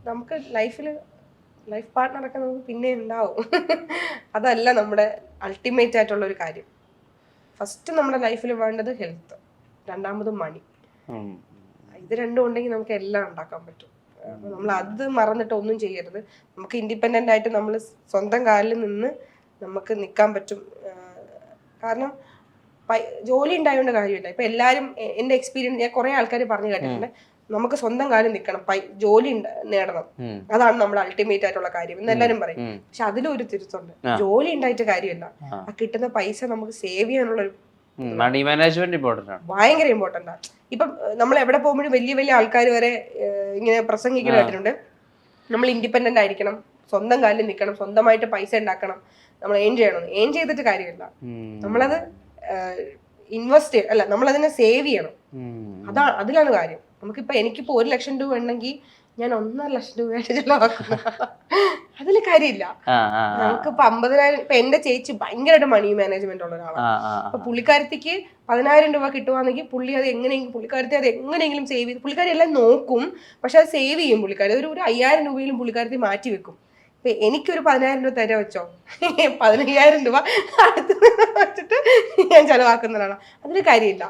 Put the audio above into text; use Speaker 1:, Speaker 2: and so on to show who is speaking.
Speaker 1: നമുക്ക് ലൈഫ് പാർട്ട്ണറൊക്കെ നമുക്ക് പിന്നെ ഉണ്ടാവും. അതല്ല നമ്മുടെ അൾട്ടിമേറ്റ് ആയിട്ടുള്ള ഒരു കാര്യം. ഫസ്റ്റ് നമ്മുടെ ലൈഫിൽ വേണ്ടത് ഹെൽത്ത്, രണ്ടാമത് മണി. ഇത് രണ്ടും ഉണ്ടെങ്കിൽ നമുക്ക് എല്ലാം ഉണ്ടാക്കാൻ പറ്റും. അപ്പൊ നമ്മൾ അത് മറന്നിട്ട് ഒന്നും ചെയ്യരുത്. നമുക്ക് ഇൻഡിപെൻഡന്റ് ആയിട്ട് നമ്മൾ സ്വന്തം കാലിൽ നിന്ന് നമുക്ക് നിൽക്കാൻ പറ്റും. കാരണം ജോലി ഉണ്ടായതുകൊണ്ട് കാര്യമില്ല. ഇപ്പൊ എല്ലാരും എന്റെ എക്സ്പീരിയൻസ് ഞാൻ കുറെ ആൾക്കാർ പറഞ്ഞു കേട്ടിട്ടുണ്ട്, നമുക്ക് സ്വന്തം കാലിൽ നിൽക്കണം, ജോലി നേടണം, അതാണ് നമ്മുടെ അൾട്ടിമേറ്റ് ആയിട്ടുള്ള കാര്യം എന്ന് എല്ലാരും പറയും. പക്ഷെ അതിലൊരു തിരുത്തുണ്ട്. ജോലി ഉണ്ടായിട്ട് കാര്യമില്ല, ആ കിട്ടുന്ന പൈസ നമുക്ക് സേവ് ചെയ്യാനുള്ള
Speaker 2: മണി മാനേജ്മെന്റ്
Speaker 1: ഭയങ്കര ഇമ്പോർട്ടന്റ് ആണ്. ഇപ്പം നമ്മൾ എവിടെ പോകുമ്പോഴും വലിയ വലിയ ആൾക്കാർ വരെ ഇങ്ങനെ പ്രസംഗിക്കുന്ന കേട്ടിട്ടുണ്ട്, നമ്മൾ ഇൻഡിപെൻഡന്റ് ആയിരിക്കണം, സ്വന്തം കാലിൽ നിൽക്കണം, സ്വന്തമായിട്ട് പൈസ ഉണ്ടാക്കണം, നമ്മൾ ഏൺ ചെയ്യണം. ഏൺ ചെയ്തിട്ട് കാര്യമില്ല, നമ്മളത് ഇൻവെസ്റ്റ് അല്ല, നമ്മളതിനെ സേവ് ചെയ്യണം. അതിലാണ് കാര്യം. നമുക്കിപ്പോ എനിക്കിപ്പോ 1 ലക്ഷം രൂപ ഉണ്ടെങ്കിൽ ഞാൻ 1.5 ലക്ഷം രൂപയായിട്ട് ചിലവാക്കുന്ന അതില് കാര്യമില്ല. നമുക്കിപ്പോ 50,000. ഇപ്പൊ എന്റെ ചേച്ചി ഭയങ്കരമായിട്ട് മണി മാനേജ്മെന്റ് ഉള്ള ഒരാളാണ്. അപ്പൊ പുള്ളിക്കാരത്തിക്ക് 10,000 രൂപ കിട്ടുവാണെങ്കിൽ പുള്ളിക്കാരത്തി അത് എങ്ങനെയെങ്കിലും സേവ് ചെയ്ത്, പുള്ളിക്കാരി എല്ലാം നോക്കും, പക്ഷെ അത് സേവ് ചെയ്യും. പുള്ളിക്കാരി ഒരു 5,000 രൂപയിലും പുള്ളിക്കാരത്തി മാറ്റി വെക്കും. ഇപ്പൊ എനിക്കൊരു 10,000 രൂപ തരാ വെച്ചോ, 15,000 രൂപ അടുത്ത് വെച്ചിട്ട് ഞാൻ ചെലവാക്കുന്നതാണ്. അതിന് കാര്യമില്ല.